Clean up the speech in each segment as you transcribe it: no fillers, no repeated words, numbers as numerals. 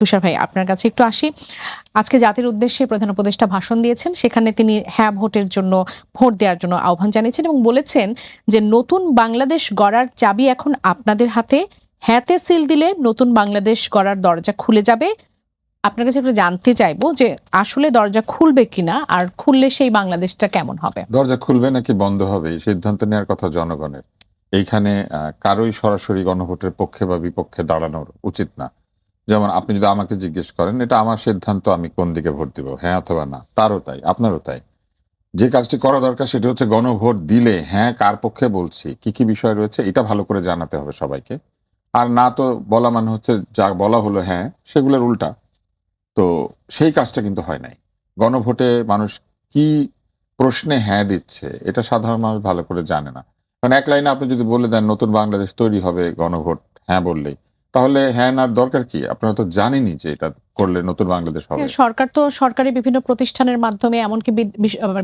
তুষার ভাই, আপনার কাছে একটু আসি। আজকে জাতির উদ্দেশ্যে প্রধান উপদেষ্টা ভাষণ দিয়েছেন। সেখানে তিনি হ্যাঁ ভোটের জন্য, ভোট দেওয়ার জন্য আহ্বান জানিয়েছেন এবং বলেছেন যে নতুন বাংলাদেশ গড়ার চাবি এখন আপনাদের হাতে। হ্যাঁতে সিল দিলে নতুন বাংলাদেশ গড়ার দরজা খুলে যাবে। আপনার কাছে একটু জানতে চাইবো যে আসলে দরজা খুলবে কিনা, আর খুললে সেই বাংলাদেশটা কেমন হবে? দরজা খুলবে নাকি বন্ধ হবে এই সিদ্ধান্ত নেওয়ার কথা জনগণের। এইখানে কারোই সরাসরি গণভোটের পক্ষে বা বিপক্ষে দাঁড়ানোর উচিত না। যেমন আপনি যদি আমাকে জিজ্ঞেস করেন, এটা আমার সিদ্ধান্ত, আমি কোন দিকে ভোট দিব, হ্যাঁ অথবা না, তারও তাই, আপনারও তাই। যে কাজটি করা দরকার সেটি হচ্ছে গণভোট দিলে হ্যাঁ কার পক্ষে বলছি, কি কি বিষয় রয়েছে, এটা ভালো করে জানাতে হবে সবাইকে। আর না তো বলা মানে হচ্ছে যা বলা হলো হ্যাঁ সেগুলোর উল্টা। তো সেই কাজটা কিন্তু হয় নাই। গণভোটে মানুষ কি প্রশ্নে হ্যাঁ দিচ্ছে এটা সাধারণ মানুষ ভালো করে জানে না। কারণ এক লাইনে আপনি যদি বলে দেন নতুন বাংলাদেশ তৈরি হবে গণভোট হ্যাঁ বললেই, তাহলে হ্যাঁ নার দরকার কি? আপনারা তো জানেনই যে এটা করলে নতুন বাংলাদেশ হবে। হ্যাঁ, সরকার তো সরকারি বিভিন্ন প্রতিষ্ঠানের মাধ্যমে, এমনকি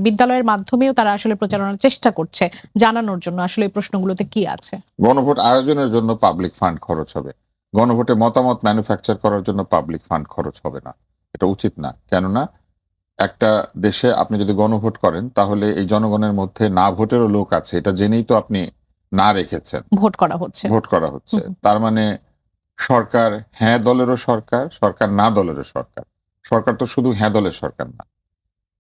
বিদ্যালয়ের মাধ্যমেও তারা আসলে প্রচারণার চেষ্টা করছে জানানোর জন্য আসলে এই প্রশ্নগুলোতে কি আছে। গণভোট আয়োজনের জন্য পাবলিক ফান্ড খরচ হবে, গণভোটে মতামত ম্যানুফ্যাকচার করার জন্য পাবলিক ফান্ড খরচ হবে না। এটা উচিত না। কেননা একটা দেশে আপনি যদি গণভোট করেন তাহলে এই জনগণের মধ্যে না ভোটেরও লোক আছে, এটা জেনেই তো আপনি না রেখেছেন, ভোট করা হচ্ছে। ভোট করা হচ্ছে। হুম, তার মানে সরকার হ্যাঁ দলেরও সরকার, সরকার না দলেরও সরকার। সরকার তো শুধু হ্যাঁ দলের সরকার না,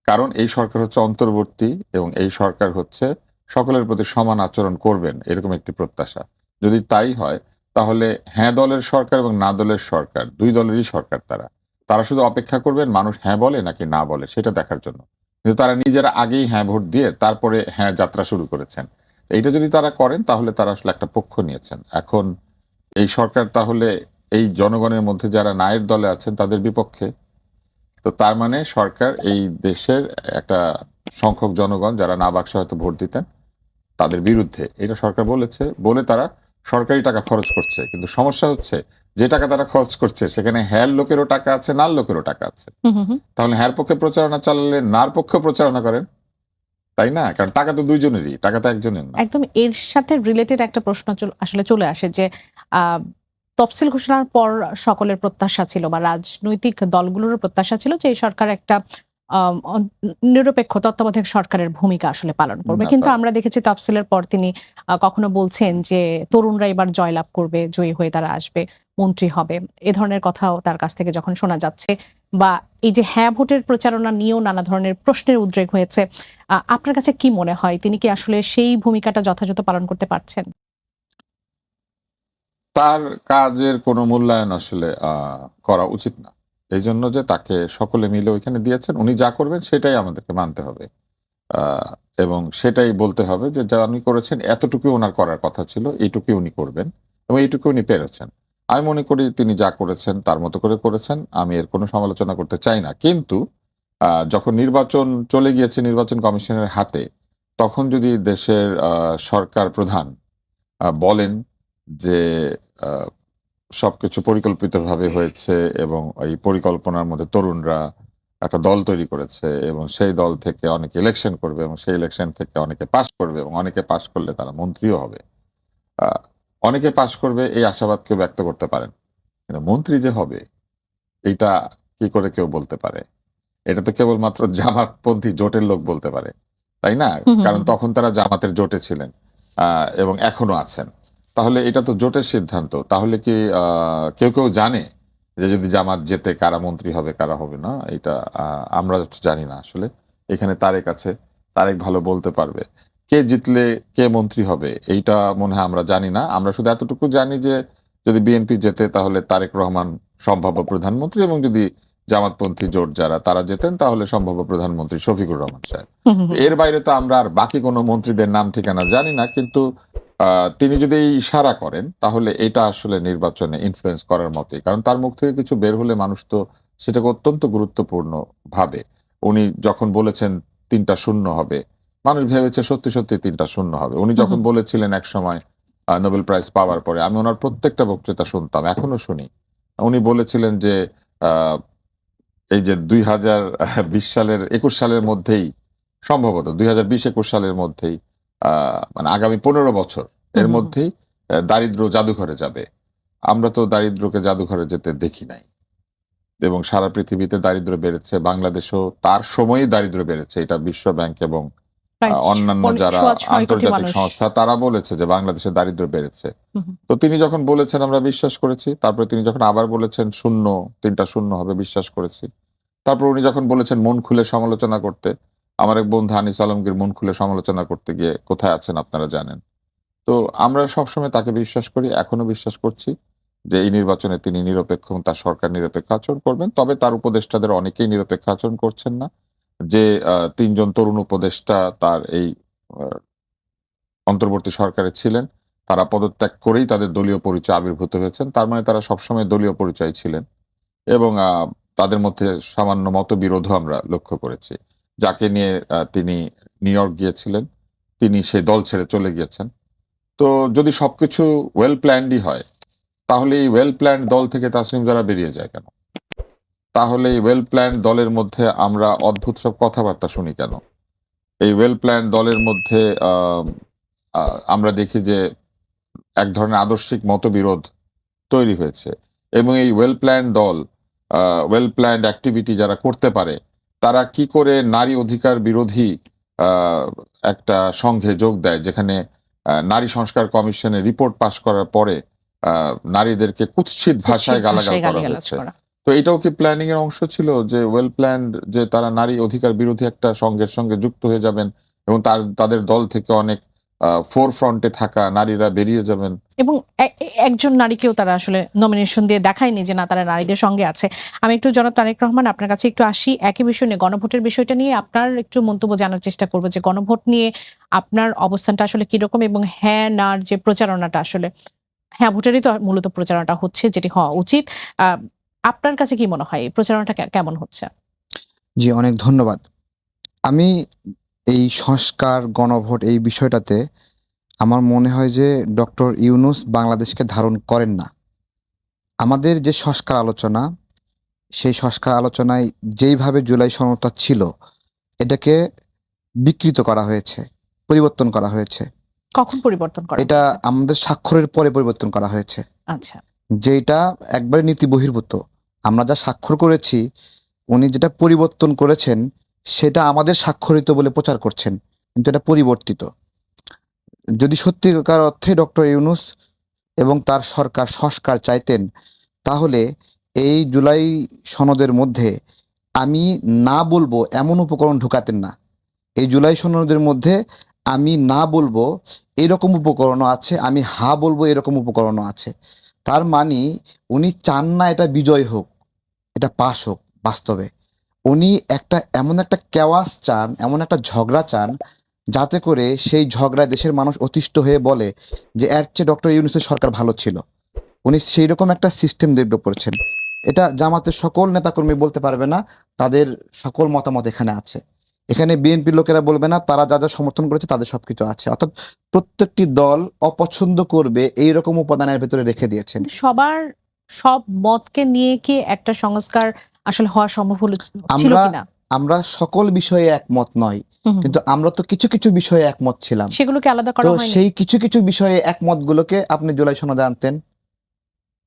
কারণ এই সরকার হচ্ছে অন্তর্বর্তী এবং এই সরকার হচ্ছে সকলের প্রতি সমান আচরণ করবেন এরকম একটি প্রত্যাশা। যদি তাই হয় তাহলে হ্যাঁ দলের সরকার এবং না দলের সরকার দুই দলেরই সরকার। তারা তারা শুধু অপেক্ষা করবেন মানুষ হ্যাঁ বলে নাকি না বলে সেটা দেখার জন্য। কিন্তু তারা নিজেরা আগেই হ্যাঁ ভোট দিয়ে তারপরে হ্যাঁ যাত্রা শুরু করেছেন। এইটা যদি তারা করেন তাহলে তারা আসলে একটা পক্ষ নিয়েছেন। এখন এই সরকার তাহলে এই জনগণের মধ্যে যারা নায়ের দলে আছেন তাদের বিপক্ষে। তো তার মানে সরকার এই দেশের একটা সংখ্যক জনগণ যারা না বাক্সে হয়তো ভোট দিতেন তাদের বিরুদ্ধে, এটা সরকার বলেছে বলে তারা সরকারি টাকা খরচ করছে। কিন্তু সমস্যা হচ্ছে যে টাকা তারা খরচ করছে সেখানে হ্যার লোকেরও টাকা আছে, নার লোকেরও টাকা আছে। হুম, হুম, হুম। তাহলে হ্যার পক্ষে প্রচারণা চালালে নার পক্ষে প্রচারণা করেন, তাই না? কারণ টাকা তো দুইজনেরই, টাকা তো একজনের না। একদম এর সাথে রিলেটেড একটা প্রশ্ন আসলে চলে আসে যে আহ, তফসিল ঘোষণার পর সকলের প্রত্যাশা ছিল বা রাজনৈতিক দলগুলোর প্রত্যাশা ছিল যে এই সরকার একটা নিরপেক্ষ তত্ত্বাবধায়ক সরকারের ভূমিকা আসলে পালন করবে, না, কিন্তু তা আমরা দেখেছি তফসিলের পর তিনি কখনো বলছেন যে তরুণরা এবার জয়লাভ করবে, জয়ী হয়ে তারা আসবে, মন্ত্রী হবে। এ ধরনের কথাও তার কাছ থেকে যখন শোনা যাচ্ছে, বা এই যে হ্যাঁ ভোটের প্রচারণা নিয়েও নানা ধরনের প্রশ্নের উদ্রেক হয়েছে, আপনার কাছে কি মনে হয় তিনি কি আসলে সেই ভূমিকাটা যথাযথ পালন করতে পারছেন? তার কাজের কোনো মূল্যায়ন আসলে করা উচিত না। এই জন্য যে তাকে সকলে মিলে ওইখানে দিয়েছেন, উনি যা করবেন সেটাই আমাদেরকে মানতে হবে। আহ, এবং সেটাই বলতে হবে যে যা উনি করেছেন এতটুকু ওনার করার কথা ছিল, এইটুকুই উনি করবেন এবং এইটুকু উনি পেরেছেন। আমি মনে করি তিনি যা করেছেন তার মতো করে করেছেন, আমি এর কোনো সমালোচনা করতে চাই না। কিন্তু যখন নির্বাচন চলে গিয়েছে নির্বাচন কমিশনের হাতে, তখন যদি দেশের সরকার প্রধান বলেন যে আহ, সবকিছু পরিকল্পিতভাবে হয়েছে এবং এই পরিকল্পনার মধ্যে তরুণরা একটা দল তৈরি করেছে এবং সেই দল থেকে অনেকে ইলেকশন করবে এবং সেই ইলেকশন থেকে অনেকে পাশ করবে এবং অনেকে পাশ করলে তারা মন্ত্রীও হবে। আহ, অনেকে পাশ করবে এই আশাবাদ কেউ ব্যক্ত করতে পারেন, কিন্তু মন্ত্রী যে হবে এইটা কি করে কেউ বলতে পারে? এটা তো কেবলমাত্র জামাতপন্থী জোটের লোক বলতে পারে, তাই না? হুম, হুম, কারণ হুম। তখন তারা জামাতের জোটে ছিলেন এবং এখনো আছেন। তাহলে এটা তো জোটের সিদ্ধান্ত। তাহলে কি কেউ কেউ জানে যে যদি জামাত জেতে কারা মন্ত্রী হবে কারা হবে না? এটা আমরা তো জানি না আসলে। এখানে তারেক আছে, তারেক ভালো বলতে পারবে কে জিতলে কে মন্ত্রী হবে। এইটা মনে হয় আমরা জানি না। আমরা শুধু এতটুকু জানি যে যদি বিএনপি জেতে তাহলে তারেক রহমান সম্ভাব্য প্রধানমন্ত্রী, এবং যদি জামাতপন্থী জোট যারা তারা যেতেন তাহলে সম্ভাব্য প্রধানমন্ত্রী শফিকুর রহমান সাহেব। হুম, হুম, হুম। এর বাইরে তো আমরা আর বাকি কোনো মন্ত্রীদের নাম ঠিকানা জানি না। কিন্তু তিনি যদি এই ইশারা করেন তাহলে এটা আসলে নির্বাচনে ইনফ্লুয়েন্স করার মতোই, কারণ তার মুখ থেকে কিছু বের হলে মানুষ তো সেটাকে অত্যন্ত গুরুত্বপূর্ণ ভাবে। উনি যখন বলেছেন ৩টা শূন্য হবে, মানুষ ভেবেছে সত্যি সত্যি ৩টা শূন্য হবে। উনি হুম, যখন হুম। বলেছিলেন এক সময় নোবেল প্রাইজ পাওয়ার পরে, আমি ওনার প্রত্যেকটা বক্তৃতা শুনতাম, এখনো শুনি। উনি বলেছিলেন যে আহ, এই যে 2020 সালের 21 সালের মধ্যেই, সম্ভবত 2020-21 সালের মধ্যেই, মানে আগামী 15 বছর হুম, এর হুম, হুম। মধ্যেই দারিদ্র জাদুঘরে যাবে। আমরা তো দারিদ্রকে জাদুঘরে যেতে দেখি নাই। এবং সারা পৃথিবীতে দারিদ্র্য বেড়েছে, বাংলাদেশেও তার সময়ই দারিদ্র্য বেড়েছে, এটা বিশ্ব ব্যাংক এবং প্রায় অন্যান্য যারা 6.6 কোটি আন্তর্জাতিক মানুষ। সংস্থা তারা বলেছে যে বাংলাদেশে দারিদ্র্য বেড়েছে। হুম, হুম। তো তিনি যখন বলেছেন আমরা বিশ্বাস করেছি, তারপরে তিনি যখন আবার বলেছেন শূন্য, 3টা শূন্য হবে, বিশ্বাস করেছি। তারপর উনি যখন বলেছেন মন খুলে সমালোচনা করতে, আমার এক বন্ধু আনিস আলমগীর মন খুলে সমালোচনা করতে গিয়ে কোথায় আছেন আপনারা জানেন। তো আমরা সবসময় তাকে বিশ্বাস করি, এখনো বিশ্বাস করছি যে এই নির্বাচনে তিনি নিরপেক্ষ এবং তার সরকার নিরপেক্ষ আচরণ করবেন। তবে তার উপদেষ্টাদের অনেকেই নিরপেক্ষ আচরণ করছেন না। যে ৩ জন তরুণ উপদেষ্টা তার এই আ অন্তর্বর্তী সরকারে ছিলেন, তারা পদত্যাগ করেই তাদের দলীয় পরিচয় আবির্ভূত হয়েছেন। তার মানে তারা সবসময় দলীয় পরিচয় ছিলেন এবং তাদের মধ্যে সামান্য মতবিরোধও আমরা লক্ষ্য করেছি। যাকে নিয়ে তিনি নিউ ইয়র্ক গিয়েছিলেন, তিনি সেই দল ছেড়ে চলে গিয়েছেন। তো যদি সবকিছু ওয়েল প্ল্যান্ডই হয়, তাহলে এই ওয়েল প্ল্যান্ড দল থেকে তাসনিম জারা বেরিয়ে যায় কেন? তাহলে এই ওয়েল প্ল্যান্ড দলের মধ্যে আমরা অদ্ভুত সব কথাবার্তা শুনি কেন? এই ওয়েল প্ল্যান্ড দলের মধ্যে আমরা দেখি যে এক ধরনের আদর্শিক মতবিরোধ তৈরি হয়েছে এবং এই ওয়েল প্ল্যান্ড দল, ওয়েল প্ল্যান্ড অ্যাক্টিভিটি যারা করতে পারে, তারা কি করে নারী অধিকার বিরোধী আহ, একটা সংঘে যোগ দেয়, যেখানে নারী সংস্কার কমিশনের রিপোর্ট পাশ করার পরে নারীদেরকে কুৎসিত ভাষায় গালাগাল করা গালিগালাজ হয়েছে। করা। তো এটাও কি প্ল্যানিং এর অংশ ছিল যে ওয়েল প্ল্যান্ড, যে তারা নারী অধিকার বিরোধী একটা সংঘের সঙ্গে যুক্ত হয়ে যাবেন এবং তাদের দল থেকে অনেক ফোর ফ্রন্টে থাকা নারীরা বেরিয়ে যাবেন? এবং একজন নারীকেও তারা আসলে নমিনেশন দিয়ে দেখায়নি যে না তারা নারীদের সঙ্গে আছে। আমি একটু জনাব তারেক রহমান আপনার কাছে একটু আসি, একই বিষয় নিয়ে গণভোটের বিষয়টা নিয়ে আপনার একটু মন্তব্য জানার চেষ্টা করব যে গণভোট নিয়ে আপনার অবস্থানটা আসলে কিরকম এবং হ্যাঁ নার যে প্রচারণাটা আসলে হ্যাঁ ভোটেরই তো মূলত প্রচারণাটা হচ্ছে যেটি হওয়া উচিত। আপনার কাছে কি মনে হয় এই প্রচারণাটা কেমন হচ্ছে? জি, অনেক ধন্যবাদ। আমি এই সংস্কার, গণভোট এই বিষয়টাতে আমার মনে হয় যে ডক্টর ইউনূস বাংলাদেশকে ধারণ করেন না। আমাদের যে সংস্কার আলোচনা, সেই সংস্কার আলোচনায় যেইভাবে জুলাই সনদটা ছিল, এটাকে বিকৃত করা হয়েছে, পরিবর্তন করা হয়েছে। কখন পরিবর্তন করা এটা হয়েছে? আমাদের স্বাক্ষরের পরে পরিবর্তন করা হয়েছে। আচ্ছা। যেটা একবারে নীতি বহির্ভূত। আমরা যা স্বাক্ষর করেছি, উনি যেটা পরিবর্তন করেছেন, সেটা আমাদের স্বাক্ষরিত বলে প্রচার করছেন, কিন্তু এটা পরিবর্তিত। যদি সত্যিকার অর্থে ডক্টর ইউনূস এবং তার সরকার সংস্কার চাইতেন, তাহলে এই জুলাই সনদের মধ্যে আমি না বলবো এমন উপকরণ ঢুকাতেন না। এই জুলাই সনদের মধ্যে আমি না বলবো এরকম উপকরণও আছে, আমি হা বলবো এরকম উপকরণও আছে। তার মানে উনি চান না এটা বিজয় হোক, এটা পাস হোক। বাস্তবে উনি এমন একটা কেওয়াস চান, এমন একটা ঝগড়া চান, যাতে করে সেই ঝগড়ায় দেশের মানুষ অতিষ্ঠ হয়ে বলে যে এর চেয়ে ডক্টর ইউনূসের সরকার ভালো ছিল। উনি সেই রকম একটা সিস্টেম ডেভেলপ করেছেন। এটা জামাতের সকল নেতাকর্মী বলতে পারবে না, তাদের সকল মতামত এখানে আছে। এখানে বিএনপির লোকেরা বলবে না, তারা যা যা সমর্থন করেছে তাদের সবকিছু আছে। অর্থাৎ প্রত্যেকটি দল অপছন্দ করবে এইরকম উপাদানের ভেতরে রেখে দিয়েছেন। সবার সব মতকে নিয়ে কি একটা সংস্কার আসলে হওয়া সম্ভব ছিল আমরা কিনা? আমরা সকল বিষয়ে একমত নই, কিন্তু আমরা তো কিছু কিছু বিষয়ে একমত ছিলাম। সেগুলোকে আলাদা করা তো হয়নি? সেই কিছু কিছু বিষয়ে একমতগুলোকে আপনি জুলাই সনদে আনতেন,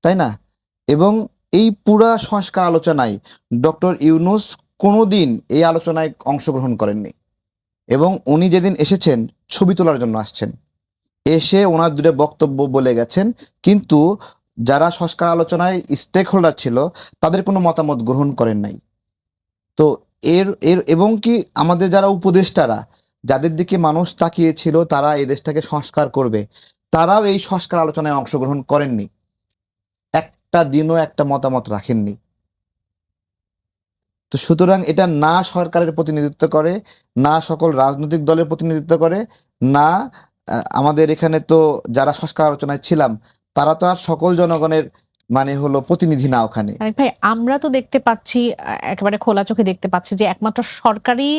তাই না? এবং এই পুরা সংস্কার আলোচনায় ডক্টর ইউনূস কোনোদিন এই আলোচনায় অংশগ্রহণ করেননি এবং উনি যেদিন এসেছেন ছবি তোলার জন্য আসছেন, এসে ওনার দুটো বক্তব্য বলে গেছেন, কিন্তু যারা সংস্কার আলোচনায় স্টেক হোল্ডার ছিল তাদের কোনো মতামত গ্রহণ করেন নাই। তো এর এর এবং কি আমাদের যারা উপদেষ্টারা, যাদের দিকে মানুষ তাকিয়েছিল তারা এই দেশটাকে সংস্কার করবে, তারাও এই সংস্কার আলোচনায় অংশগ্রহণ করেননি, একটা দিনও একটা মতামত রাখেননি। তো সুতরাং এটা না সরকারের প্রতিনিধিত্ব করে, না সকল রাজনৈতিক দলের প্রতিনিধিত্ব করে, না আমাদের এখানে তো যারা সংস্কার আলোচনায় ছিলাম তারা তো আর সকল জনগণের মানে হলো প্রতিনিধি না ওখানে। আরেক ভাই, আমরা তো দেখতে পাচ্ছি, একেবারে খোলা চোখে দেখতে পাচ্ছি যে একমাত্র সরকারি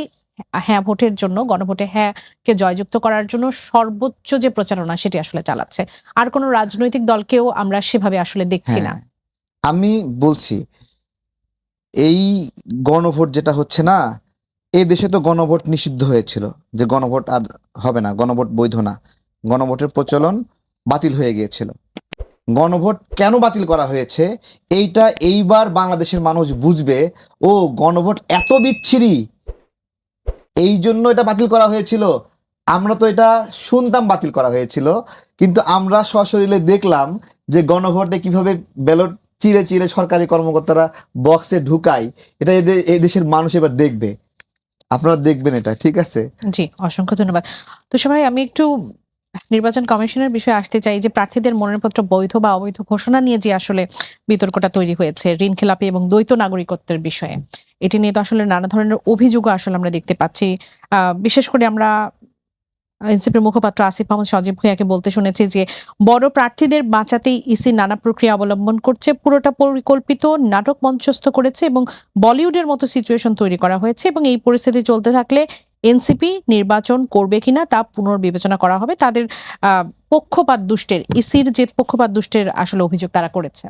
হ্যাঁ ভোটের জন্য, গণভোটে হ্যাঁ কে জয়যুক্ত করার জন্য সর্বোচ্চ যে প্রচারণা সেটি আসলে চালাচ্ছে। আর কোনো রাজনৈতিক দলকেও আমরা সেভাবে আসলে দেখছি না। হ্যাঁ, আমি বলছি এই গণভোট যেটা হচ্ছে না, এই দেশে তো গণভোট নিষিদ্ধ হয়েছিল, যে গণভোট আর হবে না, গণভোট বৈধ না, গণভোটের প্রচলন বাতিল হয়ে গিয়েছিল। গণভোট কেন বাতিল করা হয়েছে এইটা এইবার বাংলাদেশের মানুষ বুঝবে। ও গণভোট এত বিচ্ছিরি, এই জন্য এটা বাতিল করা হয়েছিল। আমরা তো এটা শুনতাম বাতিল করা হয়েছিল, কিন্তু আমরা সশরীরে দেখলাম যে গণভোটে কিভাবে ব্যালট চিরে চিরে সরকারি কর্মকর্তারা বক্সে ঢুকায়। এটা এই দেশের মানুষ এবার দেখবে, আপনারা দেখবেন এটা, ঠিক আছে? জি, অসংখ্য ধন্যবাদ। তো সবাই আমি একটু নির্বাচন কমিশনের বিষয়ে আসতে চাই যে প্রার্থীদের মনোনয়নপত্র বৈধ বা অবৈধ ঘোষণা নিয়ে যে আসলে বিতর্কটা তৈরি হয়েছে ঋণ খেলাপি এবং দ্বৈত নাগরিকত্বের বিষয়ে, এটি নিয়ে তো আসলে নানা ধরনের অভিযোগ আসলে আমরা দেখতে পাচ্ছি। বিশেষ করে আমরা এনসিপির মুখপাত্র আসিফ মাহমুদ সজীব ভুঁইয়াকে বলতে শুনেছি যে বড় প্রার্থীদের বাঁচাতেই ইসি নানা প্রক্রিয়া অবলম্বন করছে, পুরোটা পরিকল্পিত নাটক মঞ্চস্থ করেছে এবং বলিউডের মতো সিচুয়েশন তৈরি করা হয়েছে এবং এই পরিস্থিতি চলতে থাকলে এনসিপি নির্বাচন করবে কিনা তা পুনর্বিবেচনা করা হবে। তাদের পক্ষপাত দুষ্টের, ইসির যে পক্ষপাত দুষ্টের আসলে অভিযোগ তারা করেছে।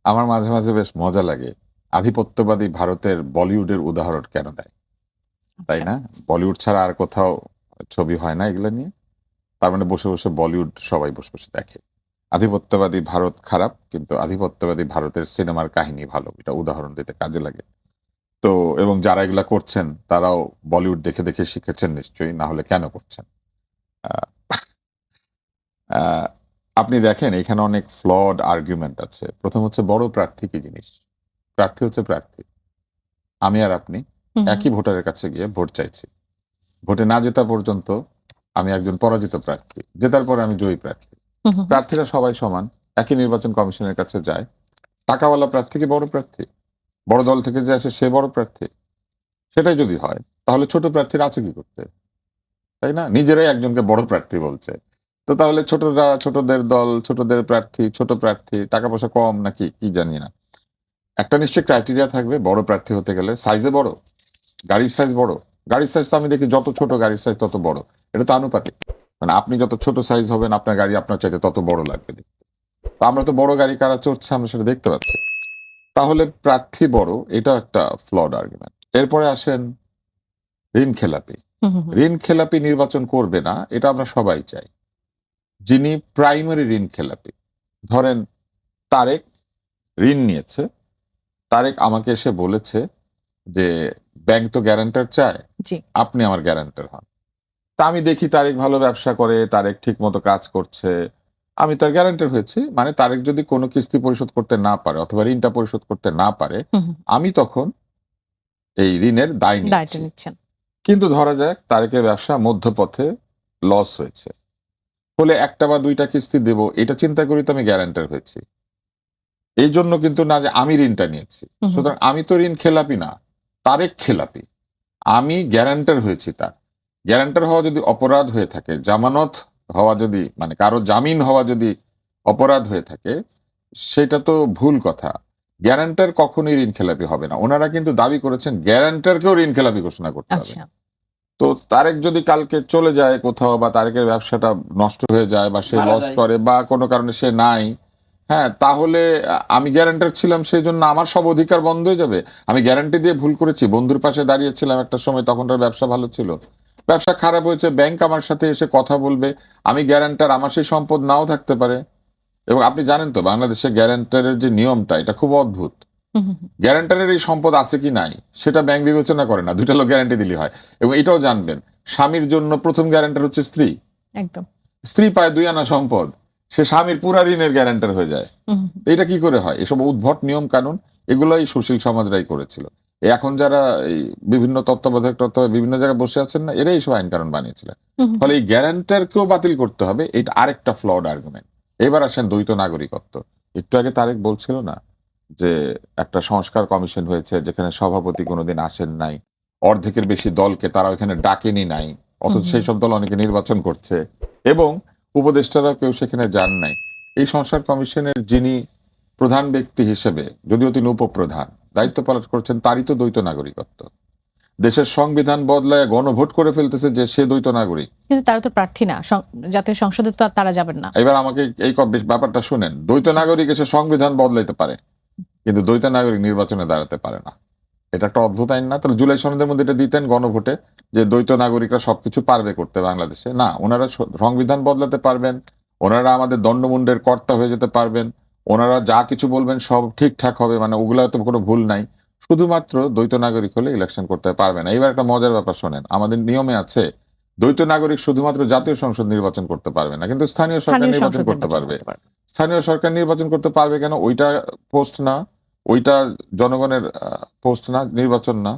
আমার মাঝে মাঝে বেশ মজা লাগে, আধিপত্যবাদী ভারতের বলিউডের উদাহরণ কেন দেয়, তাই না? বলিউড ছাড়া আর কোথাও ছবি হয় না এগুলো নিয়ে। তার মানে বসে বসে বলিউড সবাই বসে বসে দেখে। আধিপত্যবাদী ভারত খারাপ, কিন্তু আধিপত্যবাদী ভারতের সিনেমার কাহিনী ভালো, এটা উদাহরণ দিতে কাজে লাগে। তো এবং যারা এগুলা করছেন তারাও বলিউড দেখে দেখে শিখেছেন নিশ্চয়ই, না হলে কেন করছেন? আহ, আহ, আপনি দেখেন এখানে অনেক ফ্লড আর্গুমেন্ট আছে। প্রথম হচ্ছে বড় প্রার্থী কি জিনিস? প্রার্থী হচ্ছে প্রার্থী, আমি আর আপনি একই ভোটারের কাছে গিয়ে ভোট চাইছি। ভোটে না জেতা পর্যন্ত আমি একজন পরাজিত প্রার্থী, জেতার পরে আমি জয়ী প্রার্থী। প্রার্থীরা সবাই সমান, একই নির্বাচন কমিশনের কাছে যায়। টাকাওয়ালা প্রার্থী কি বড় প্রার্থী? বড় দল থেকে যে আসে সে বড় প্রার্থী? সেটাই যদি হয় তাহলে ছোট প্রার্থীরা আছে কি করতে, তাই না? নিজেরাই একজনকে বড় প্রার্থী বলছে। তো তাহলে ছোটরা, ছোটদের দল, ছোটদের প্রার্থী, ছোট প্রার্থী, টাকা পয়সা কম নাকি কি জানি না। একটা নিশ্চয়ই ক্রাইটেরিয়া থাকবে বড় প্রার্থী হতে গেলে। সাইজে বড়, গাড়ির সাইজ বড়। গাড়ির সাইজ তো আমি দেখি যত ছোট গাড়ির সাইজ তত বড়, এটা তো আনুপাতিক। মানে আপনি যত ছোট সাইজ হবেন আপনার গাড়ি আপনার চাইতে তত বড় লাগবে দেখতে। তো আমরা তো বড় গাড়ি কারা চড়ছে আমরা সেটা দেখতে পাচ্ছি। তাহলে প্রার্থী বড়, এটা একটা ফ্লড আর্গুমেন্ট। এরপরে আসেন ঋণ খেলাপি। ঋণ খেলাপি নির্বাচন করবে না এটা আমরা সবাই চাই। যিনি প্রাইমারি ঋণ খেলাপি, ধরেন তারেক ঋণ নিয়েছে, তারেক আমাকে এসে বলেছে যে ব্যাংক তো গ্যারান্টার চায়, জি, আপনি আমার গ্যারান্টার হন। তা আমি দেখি তারেক ভালো ব্যবসা করে, তারেক ঠিক মতো কাজ করছে, আমি তার গ্যারান্টার হয়েছি। মানে তারেক যদি কোনো কিস্তি পরিশোধ করতে না পারে অথবা ঋণটা পরিশোধ করতে না পারে, আমি তখন এই ঋণের দায় দায়টা নিচ্ছি। নিচ্ছেন। কিন্তু ধরা যাক তারেকের ব্যবসা মধ্যপথে লস হয়েছে, ফলে একটা বা দুইটা কিস্তি দেব এটা চিন্তা করি তো আমি গ্যারান্টার হয়েছি। এই জন্য কিন্তু না যে আমি ঋণটা নিয়েছি। সুতরাং আমি তো ঋণ খেলাপি না, তারেক খেলাপি। আমি গ্যারান্টার হয়েছি তার। গ্যারান্টার হওয়া যদি অপরাধ হয়ে থাকে, জামানত হওয়া যদি মানে কারো জামিন হওয়া যদি অপরাধ হয়ে থাকে, সেটা তো ভুল কথা। গ্যারান্টার কখনোই ঋণ খেলাপি হবে না। ওনারা কিন্তু দাবি করেছেন গ্যারান্টারকেও ঋণ খেলাপি ঘোষণা করতে হবে। আচ্ছা, তো তারেক যদি কালকে চলে যায় কোথাও, বা তারেকের ব্যবসাটা নষ্ট হয়ে যায়, বা সে মারা লস যায়। করে, বা কোনো কারণে সে নাই, হ্যাঁ, তাহলে আমি গ্যারান্টার ছিলাম সেই জন্য আমার সব অধিকার বন্ধ হয়ে যাবে। আমি গ্যারান্টি দিয়ে ভুল করেছি, বন্ধুর পাশে দাঁড়িয়েছিলাম একটা সময়, তখন তার ব্যবসা ভালো ছিল, ব্যবসা খারাপ হয়েছে, ব্যাংক আমার সাথে এসে কথা বলবে, আমি গ্যারান্টার, আমার সেই সম্পদ নাও থাকতে পারে। এবং আপনি জানেন তো বাংলাদেশে গ্যারান্টারের যে নিয়মটা এটা খুব অদ্ভুত। গ্যারান্টারের এই সম্পদ আছে কি নাই সেটা ব্যাংক বিবেচনা করে না, দুইটা লোক গ্যারান্টি দিলে হয়। এবং এটাও জানবেন, স্বামীর জন্য প্রথম গ্যারান্টার হচ্ছে স্ত্রী। একদম। স্ত্রী পায় 2 আনা সম্পদ, সে স্বামীর পুরা ঋণের গ্যারান্টার হয়ে যায়। এটা কি করে হয়? এসব উদ্ভট নিয়ম কানুন এগুলোই সুশীল সমাজরাই করেছিল। এখন যারা এই বিভিন্ন তত্ত্বাবধায়ক বিভিন্ন জায়গায় বসে আছেন না, এরাই সব আইন কানুন বানিয়েছিলেন। ফলে এই গ্যারান্টারকেও বাতিল করতে হবে, এটা আরেকটা ফ্লড আর্গুমেন্ট। এবার আসেন দ্বৈত নাগরিকত্ব। একটু আগে তারেক বলছিল না যে একটা সংস্কার কমিশন হয়েছে যেখানে সভাপতি কোনোদিন আসেন নাই, অর্ধেকের বেশি দলকে তারা ওখানে ডাকেনি নাই, অথচ সেই সব দল অনেকে নির্বাচন করছে, এবং উপদেষ্টারা কেউ সেখানে যান নাই। এই সংস্কার কমিশনের যিনি প্রধান ব্যক্তি হিসেবে, যদিও তিনি উপপ্রধান, দায়িত্ব পালন করছেন, তারই তো দ্বৈত নাগরিকত্ব। দেশের সংবিধান বদলায় গণভোট করে ফেলতেছে যে সে দ্বৈত নাগরিক। কিন্তু তারা তো প্রার্থী না, জাতীয় সংসদে তো আর তারা যাবেন না। এবার আমাকে এই ব্যাপারটা শুনেন, দ্বৈত নাগরিক এসে সংবিধান বদলাইতে পারে, কিন্তু দ্বৈত নাগরিক নির্বাচনে দাঁড়াতে পারে না। এটা একটা অদ্ভুত আইন না? তাহলে জুলাই সনদের মধ্যে এটা দিতেন গণভোটে, যে দ্বৈত নাগরিকরা সবকিছু পারবে করতে বাংলাদেশে। না, ওনারা সংবিধান বদলাতে পারবেন, ওনারা আমাদের দণ্ডমুণ্ডের কর্তা হয়ে যেতে পারবেন, ওনারা যা কিছু বলবেন সব ঠিকঠাক হবে, মানে ওগুলাতে কোনো ভুল নাই, শুধুমাত্র দ্বৈত নাগরিক হলে ইলেকশন করতে পারবে না। এবার একটা মজার ব্যাপার শোনেন, আমাদের নিয়মে আছে দ্বৈত নাগরিক শুধুমাত্র জাতীয় সংসদ নির্বাচন করতে পারবে না, কিন্তু স্থানীয় সরকার স্থানীয় নির্বাচন সংসদ করতে নির্বাচন পারবে। করতে পারবে। স্থানীয় সরকার নির্বাচন করতে পারবে কেন? ওইটা পোস্ট না, ওইটা জনগণের পোস্ট না, নির্বাচন না।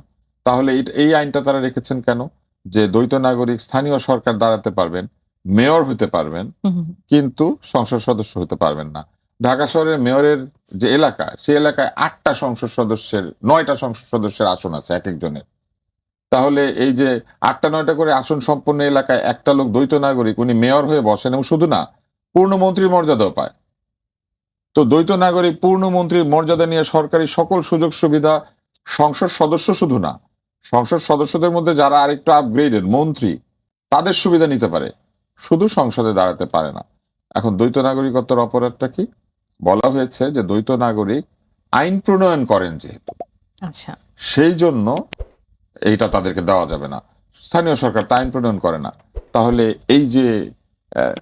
তাহলে এই আইনটা তারা রেখেছেন কেন? যে দ্বৈত নাগরিক স্থানীয় সরকার দাঁড়াতে পারবেন, মেয়র হতে পারবেন, হুম, হুম, হুম। কিন্তু সংসদ সদস্য হতে পারবেন না। ঢাকা শহরের মেয়রের যে এলাকা, সেই এলাকায় 9টা সংসদ সদস্যের আসন আছে এক একজনের। তাহলে এই যে 8টা 9টা করে আসন সম্পন্ন এলাকায় একটা লোক দ্বৈত নাগরিক, উনি মেয়র হয়ে বসেন, এবং শুধু না, পূর্ণমন্ত্রীর মর্যাদাও পায়। তো দ্বৈত নাগরিক পূর্ণমন্ত্রীর মর্যাদা নিয়ে সরকারি সকল সুযোগ সুবিধা, সংসদ সদস্য শুধু না, সংসদ সদস্যদের মধ্যে যারা আরেকটু আপগ্রেডেড মন্ত্রী, তাদের সুবিধা নিতে পারে, শুধু সংসদে দাঁড়াতে পারে না। এখন দ্বৈত নাগরিকত্বের অপরাধটা কি? বলা হয়েছে যে দ্বৈত নাগরিক আইন প্রণয়ন করেন যেহেতু, আচ্ছা, সেই জন্য এইটা তাদেরকে দেওয়া যাবে না। স্থানীয় সরকার তা আইন প্রণয়ন করে না। তাহলে এই যে আহ,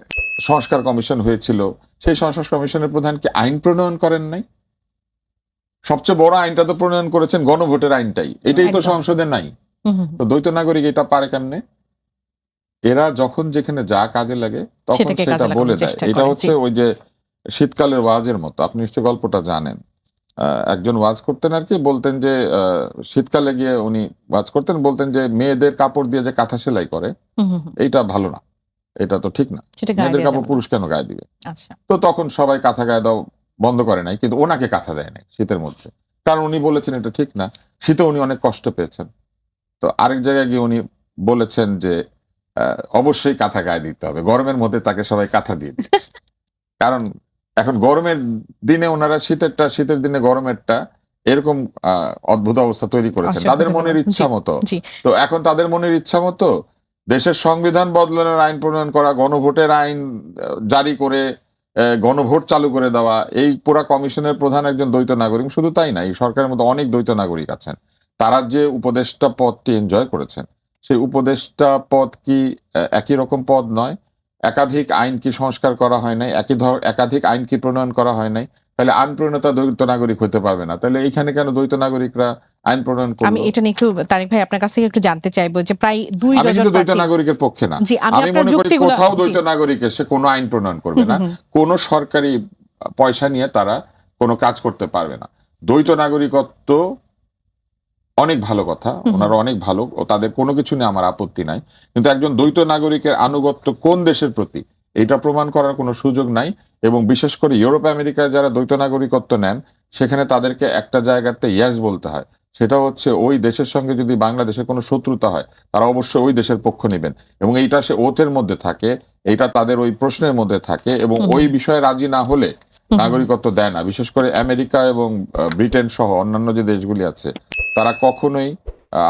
সংস্কার কমিশন হয়েছিল, সেই সংস্কার কমিশনের প্রধান কি আইন প্রণয়ন করেন নাই? সবচেয়ে বড় আইনটা তো প্রণয়ন করেছেন গণভোটের আইনটাই, এটাই তো একদম। সংসদে নাই। হুম, হুম, হুম। তো দ্বৈত নাগরিক এটা পারে কেমনে? এরা যখন যেখানে যা কাজে লাগে তখন সেটাকে সেটা কাজে লাগানোর বলে দেয়। চেষ্টা এটা করে, হচ্ছে জি। ওই যে শীতকালের ওয়াজের মতো, আপনি নিশ্চয়ই গল্পটা জানেন। একজন ওয়াজ করতেন আর কি, বলতেন যে শীতকালে গিয়ে উনি ওয়াজ করতেন, বলতেন যে মেয়েদের কাপড় দিয়ে যে কাঁথা সেলাই করে, হুম, হুম, হুম। এইটা ভালো না, এটা তো ঠিক না, সেটা গায়ে মেয়েদের দেওয়া কাপড় যাবে না। পুরুষ কেন গায়ে দিবে? আচ্ছা, তো তখন সবাই কাঁথা গায়ে দাও বন্ধ করে নাই, কিন্তু ওনাকে কাঁথা দেয় নাই শীতের মধ্যে, কারণ উনি বলেছেন এটা ঠিক না, শীতে উনি অনেক কষ্ট পেয়েছেন। তো আরেক জায়গায় গিয়ে উনি বলেছেন যে অবশ্যই কাঁথা গায়ে দিতে হবে, গরমের মধ্যে তাকে সবাই কাঁথা দিয়ে দিচ্ছে। কারণ এখন গরমের দিনে ওনারা শীতের দিনে গরমেরটা, এরকম অদ্ভুত অবস্থা তৈরি করেছেন অস্বীকার তাদের করতে মনের পারবেন। ইচ্ছা জি, মতো। জি। তো এখন তাদের মনের ইচ্ছা মতো দেশের সংবিধান বদলানোর আইন প্রণয়ন করা, গণভোটের আইন জারি করে গণভোট চালু করে দেওয়া, এই পুরা কমিশনের প্রধান একজন দ্বৈত নাগরিক। শুধু তাই না, এই সরকারের মধ্যে অনেক দ্বৈত নাগরিক আছেন, তারা যে উপদেষ্টা পদটি এনজয় করেছেন, সেই উপদেষ্টা পদ কি একই রকম পদ নয়? একাধিক আইন কি সংস্কার করা হয় নাই? একাধিক আইন কি প্রণয়ন করা হয় নাই? তাহলে আইন প্রণেতা দ্বৈত নাগরিক হতে পারবে না? তাহলে এখানে কেন দ্বৈত নাগরিকরা আইন প্রণয়ন আমি করলো? এটা নিয়ে একটু তারিক ভাই আপনার কাছ থেকে একটু জানতে চাইবো যে প্রায় 2 আমি ডজন কিন্তু দ্বৈত প্রার্থী। নাগরিকের পক্ষে না। জি, আমি আমি আপনার মনে করি যুক্তিগুলো, কোথাও জি। দ্বৈত নাগরিক এসে কোনো আইন প্রণয়ন করবে হুম, না, হুম, হুম। কোনো সরকারি পয়সা নিয়ে তারা কোনো কাজ করতে পারবে না। দ্বৈত নাগরিকত্ব অনেক ভালো কথা, হুম, হুম। ওনারা অনেক ভালো, ও তাদের কোনো কিছু নিয়ে আমার আপত্তি নাই, কিন্তু একজন দ্বৈত নাগরিকের আনুগত্য কোন দেশের প্রতি, এটা প্রমাণ করার কোনো সুযোগ নাই। এবং বিশেষ করে ইউরোপ আমেরিকায় যারা দ্বৈত নাগরিকত্ব নেন, সেখানে তাদেরকে একটা জায়গাতে ইয়েস বলতে হয়, সেটা হচ্ছে ওই দেশের সঙ্গে যদি বাংলাদেশের কোনো শত্রুতা হয়, তারা অবশ্যই ওই দেশের পক্ষ নেবেন, এবং এইটা সে ওথের মধ্যে থাকে, এইটা তাদের ওই প্রশ্নের মধ্যে থাকে, এবং হুম, ওই হুম। বিষয়ে রাজি না হলে হুম, হুম। নাগরিকত্ব দেয় না। বিশেষ করে আমেরিকা এবং ব্রিটেন সহ অন্যান্য যে দেশগুলি আছে, তারা কখনোই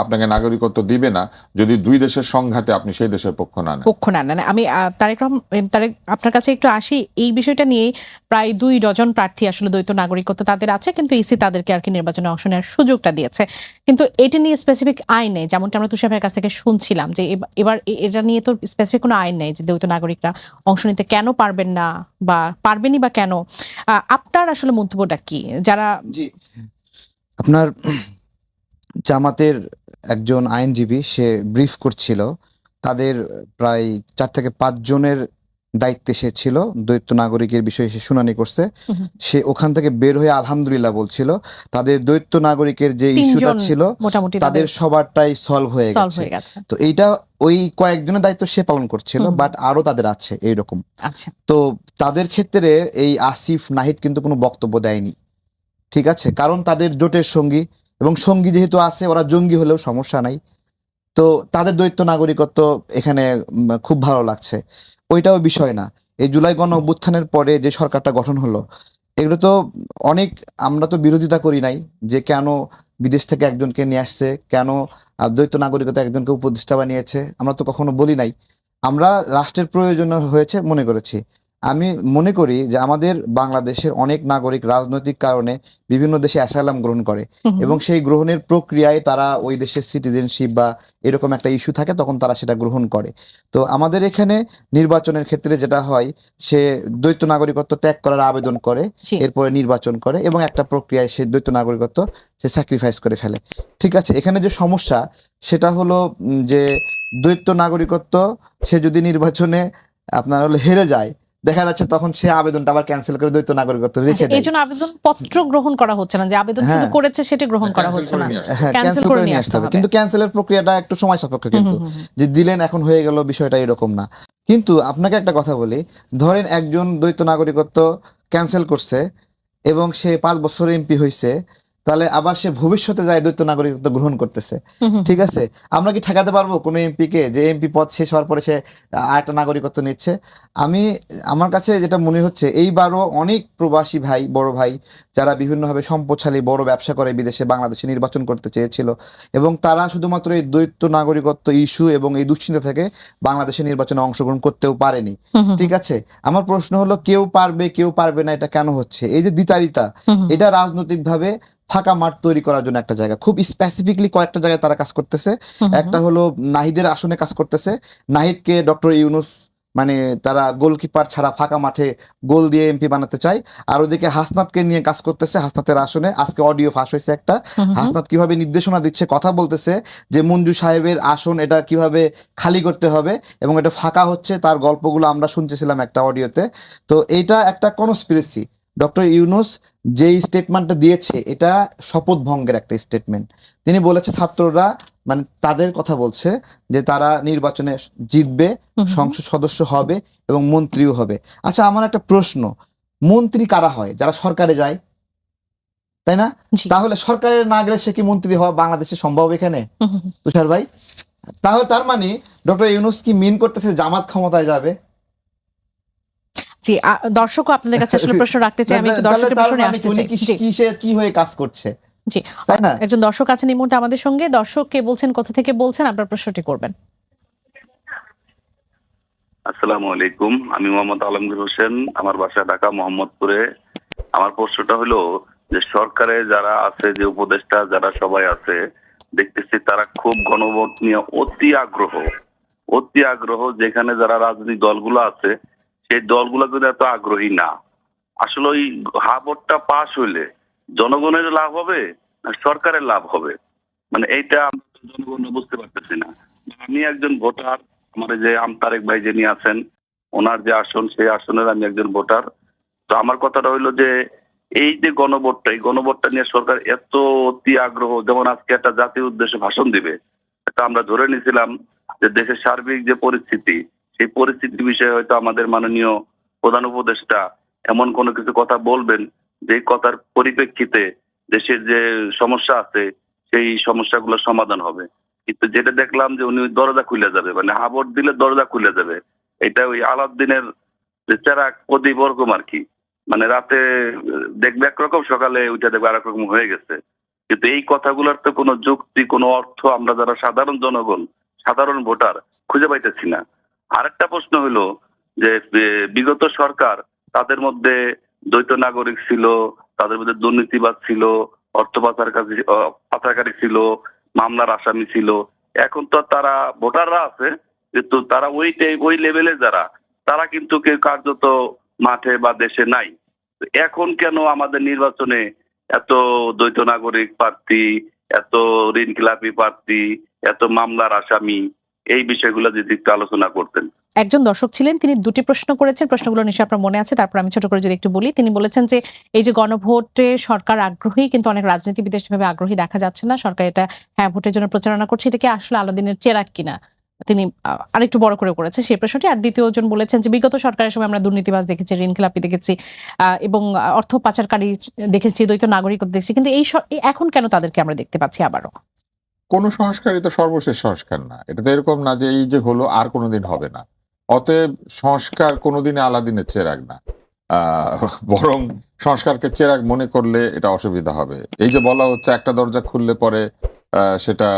আপনাকে নাগরিকত্ব দিবে না যদি দুই দেশের সংঘাতে আপনি সেই দেশের পক্ষ না নেন। পক্ষ না না আমি তারেক আপনার কাছে একটু আসি এই বিষয়টা নিয়ে। প্রায় 2 ডজন প্রার্থী আসলে দ্বৈত নাগরিকত্ব তাদের আছে, কিন্তু ইসি তাদেরকে আর কি নির্বাচনে অংশ নেওয়ার সুযোগটা দিয়েছে, কিন্তু এটা নিয়ে স্পেসিফিক আইন নেই। যেমনটা আমরা তুষার ভাইয়ের কাছ থেকে শুনছিলাম যে এবার এটা নিয়ে তো স্পেসিফিক কোনো আইন নেই যে দ্বৈত নাগরিকরা অংশ নিতে কেন পারবেন না বা পারবেনই বা কেন। আপনার আসলে মন্তব্যটা কি? যারা জি, আপনার জামাতের একজন আইনজীবী সে ব্রিফ করছিল, তাদের প্রায় 4 থেকে 5 জনের দায়িত্বে সে ছিল, দ্বৈত নাগরিকের বিষয়ে সে শুনানি করছে। হুম, হুম। সে ওখান থেকে বের হয়ে আলহামদুলিল্লাহ বলছিল, তাদের দ্বৈত নাগরিকের যে 3 ইস্যুটা জন ছিল মোটামুটি তাদের সবারটাই সলভ হয়ে সলভ গেছে। হয়ে গেছে। তো এইটা ওই কয়েকজনের দায়িত্ব সে পালন করছিল, হুম। বাট আরো তাদের আছে এইরকম। আচ্ছা, তো তাদের ক্ষেত্রে এই আসিফ নাহিদ কিন্তু কোনো বক্তব্য দেয়নি, ঠিক আছে, কারণ তাদের জোটের সঙ্গী, এবং সঙ্গী যেহেতু আছে, ওরা জঙ্গি হলেও সমস্যা নাই। তো তাদের দ্বৈত নাগরিকত্ব এখানে খুব ভালো লাগছে, ওইটাও বিষয় না। এই জুলাই গণ অভ্যুত্থানের পরে যে সরকারটা গঠন হলো, এগুলো তো অনেক, আমরা তো বিরোধিতা করি নাই যে কেন বিদেশ থেকে একজনকে নিয়ে আসছে, কেন দ্বৈত নাগরিকতা একজনকে উপদেষ্টা বানিয়েছে, আমরা তো কখনো বলি নাই। আমরা রাষ্ট্রের প্রয়োজন হয়েছে মনে করেছি। আমি মনে করি যে আমাদের বাংলাদেশের অনেক নাগরিক রাজনৈতিক কারণে বিভিন্ন দেশে অ্যাসাইলাম গ্রহণ করে এবং সেই গ্রহণের প্রক্রিয়ায় তারা ওই দেশের সিটিজেনশিপ বা এরকম একটা ইস্যু থাকে, তখন তারা সেটা গ্রহণ করে। তো আমাদের এখানে নির্বাচনের ক্ষেত্রে যেটা হয়, সে দ্বৈত নাগরিকত্ব ত্যাগ করার আবেদন করে, জি। এরপরে নির্বাচন করে এবং একটা প্রক্রিয়ায় সে দ্বৈত নাগরিকত্ব সে স্যাক্রিফাইস করে ফেলে। ঠিক আছে, এখানে যে সমস্যা সেটা হলো যে দ্বৈত নাগরিকত্ব সে যদি নির্বাচনে আপনার হলো হেরে যায়, দেখা যাচ্ছে তখন সে আবেদনটা আবার ক্যান্সেল করে দ্বৈত নাগরিকত্ব রেখে আচ্ছা, দেয়। এই জন্য আবেদন পত্র গ্রহণ করা হচ্ছে না, যে আবেদন শুধু হ্যাঁ। করেছে সেটি গ্রহণ করা Cancel হচ্ছে করে না, নিয়ে আসতে হবে। হ্যাঁ, cancel ক্যান্সেল করে নিয়ে আসতে হবে। কিন্তু ক্যান্সেলের প্রক্রিয়াটা একটু সময় সাপেক্ষ, কিন্তু যে দিলেন এখন হয়ে গেল, বিষয়টা এরকম না। কিন্তু আপনাকে একটা কথা বলি, ধরেন একজন দ্বৈত নাগরিকত্ব ক্যান্সেল করছে এবং সে 5 বছর এমপি হয়েছে, তাহলে আবার সে ভবিষ্যতে যায় দ্বৈত নাগরিকত্ব গ্রহণ করতেছে। ঠিক আছে, আমরা কি ঠেকাতে পারবো কোনো এমপিকে যে এমপি পদ শেষ হওয়ার পরে সে আরেকটা নাগরিকত্ব নিচ্ছে? আমার কাছে যেটা মনে হচ্ছে, এইবারও অনেক প্রবাসী ভাই, বড় ভাই যারা বিভিন্নভাবে সম্পদশালী বড় ব্যবসা করে বিদেশে বাংলাদেশে নির্বাচন করতে চেয়েছিল, এবং তারা শুধুমাত্র এই দ্বৈত নাগরিকত্ব ইস্যু এবং এই দুশ্চিন্তা থেকে বাংলাদেশে নির্বাচনে অংশগ্রহণ করতেও পারেনি। ঠিক আছে, আমার প্রশ্ন হলো কেউ পারবে কেউ পারবে না, এটা কেন হচ্ছে? এই যে দ্বিচারিতা, এটা রাজনৈতিকভাবে ফাঁকা মাঠ তৈরি করার জন্য একটা জায়গা, খুব স্পেসিফিকলি কয়েকটা জায়গায় তারা কাজ করতেছে। একটা হলো নাহিদের আসনে কাজ করতেছে, নাহিদকে ডক্টর ইউনূস মানে তারা গোলকিপার ছাড়া ফাঁকা মাঠে গোল দিয়ে এমপি বানাতে চায়। আর ওদিকে হাসনাতকে নিয়ে কাজ করতেছে, হাসনাতের আসনে আজকে অডিও ফাঁস হয়েছে একটা, হাসনাত কিভাবে নির্দেশনা দিচ্ছে, কথা বলতেছে যে মঞ্জু সাহেবের আসন এটা কিভাবে খালি করতে হবে এবং এটা ফাঁকা হচ্ছে, তার গল্পগুলো আমরা শুনতেছিলাম একটা অডিওতে। তো এইটা একটা কনস্পিরেসি। ডক্টর ইউনূস যেই স্টেটমেন্টটা দিয়েছে এটা শপথ ভঙ্গের একটা স্টেটমেন্ট। তিনি বলেছে ছাত্ররা মানে তাদের কথা বলছে যে তারা নির্বাচনে জিতবে, সংসদ সদস্য হবে এবং মন্ত্রীও হবে। আচ্ছা, আমার একটা প্রশ্ন, মন্ত্রী কারা হয়? যারা সরকারে যায়, তাই না? জি। তাহলে সরকারের না গেলে সে কি মন্ত্রী হওয়া বাংলাদেশে সম্ভব এখানে, তুষার ভাই? তাহলে তার মানে ডক্টর ইউনূস কি মিন করতেছে জামাত ক্ষমতায় যাবে? জি, দর্শকও আপনাদের কাছে আসলে প্রশ্ন রাখতে চাই, আমি একটু তাহলে দর্শকের তার প্রশ্নে মানে আসতে উনি চাই। কি হয়ে কাজ করছে, জি, তাই না? একজন দর্শক আছেন এই মুহূর্তে আমাদের সঙ্গে। দর্শক কে বলছেন, কোথা থেকে বলছেন, আপনার প্রশ্নটি করবেন। আসসালামু আলাইকুম, আমি মোহাম্মদ আলমগীর হোসেন, আমার বাসা ঢাকা মোহাম্মদপুরে। আমার প্রশ্নটা হলো যে সরকারে যারা আছে, যে উপদেষ্টা যারা সবাই আছে, দেখতেছি তারা খুব গণভোট নিয়ে অতি আগ্রহ, যেখানে যারা রাজনৈতিক দলগুলো আছে সেই দলগুলো যদি এত আগ্রহী না। আসলে ওই হা ভোটটা পাস হইলে জনগণের লাভ হবে না সরকারের লাভ হবে, মানে এইটা জনগণ বুঝতে পারতেছি না। আমি একজন ভোটার, আমার এই যে তারেক ভাই যিনি আছেন, ওনার যে আসন সেই আসনের আমি একজন ভোটার। তো আমার কথাটা হইলো যে এই যে গণভোটটা, এই গণভোটটা নিয়ে সরকার এত অতি আগ্রহ, যেমন আজকে একটা জাতির উদ্দেশ্যে ভাষণ দিবে, এটা আমরা ধরে নিয়েছিলাম যে দেশের সার্বিক যে পরিস্থিতি, সেই পরিস্থিতির বিষয়ে হয়তো আমাদের মাননীয় প্রধান উপদেষ্টা এমন কোনো কিছু কথা বলবেন যে কথার পরিপ্রেক্ষিতে দেশের যে সমস্যা আছে সেই সমস্যাগুলো সমাধান হবে। কিন্তু যেটা দেখলাম যে উনি দরজা খুলে যাবে, মানে হাবট দিলে দরজা খুলে যাবে। এটা ওই আলাউদ্দিনের যে চেরাক প্রদীপ ওরকম আর কি, মানে রাতে দেখবে একরকম, সকালে উঠে দেখবে আর এক রকম হয়ে গেছে। কিন্তু এই কথাগুলোর তো কোনো যুক্তি, কোনো অর্থ আমরা যারা সাধারণ জনগণ, সাধারণ ভোটার খুঁজে পাইতেছি না। আরেকটা প্রশ্ন হলো যে বিগত সরকার, তাদের মধ্যে দ্বৈত নাগরিক ছিল, তাদের মধ্যে দুর্নীতিবাদ ছিল, অর্থ পাচারকারী ছিল, মামলার আসামি ছিল। এখন তো তারা ভোটাররা আছে, কিন্তু তারা ওই লেভেলে যারা, তারা কিন্তু কেউ কার্যত মাঠে বা দেশে নাই। তো এখন কেন আমাদের নির্বাচনে এত দ্বৈত নাগরিক প্রার্থী, এত ঋণ খেলাপি প্রার্থী, এত মামলার আসামি, এই বিষয়গুলো যদি একটু আলোচনা করতেন। একজন দর্শক ছিলেন, তিনি দুটি প্রশ্ন করেছেন, প্রশ্নগুলো নিশ্চয়ই আপনার মনে আছে, তারপর আমি ছোট করে যদি একটু বলি। তিনি বলেছেন যে এই যে গণভোটে সরকার আগ্রহী, কিন্তু অনেক রাজনীতিবিদ সেভাবে আগ্রহী দেখা যাচ্ছে না, সরকার এটা হ্যাঁ ভোটের জন্য প্রচারণা করছে, এটাকে আসলে আলাদিনের চেরাগ কিনা, তিনি আরেকটু বড় করে করেছেন সেই প্রশ্নটি। আর দ্বিতীয় জন বলেছেন যে বিগত সরকারের সময় আমরা দুর্নীতিবাজ দেখেছি, ঋণ খেলাপি দেখেছি, এবং অর্থ পাচারকারী দেখেছি, দ্বৈত নাগরিকত্ব দেখেছি, কিন্তু এখন কেন তাদেরকে আমরা দেখতে পাচ্ছি আবারও? কোনো সংস্কারই তো সর্বশেষ সংস্কার না, এটা তো এরকম না যে এই যে হলো আর কোনোদিন হবে না। অতএব সংস্কার কোনোদিনই আলাদিনের চেরাগ না, বরং সংস্কারকে চেরাগ মনে করলে এটা অসুবিধা হবে। এই যে বলা হচ্ছে একটা দরজা খুললে পরে সেটা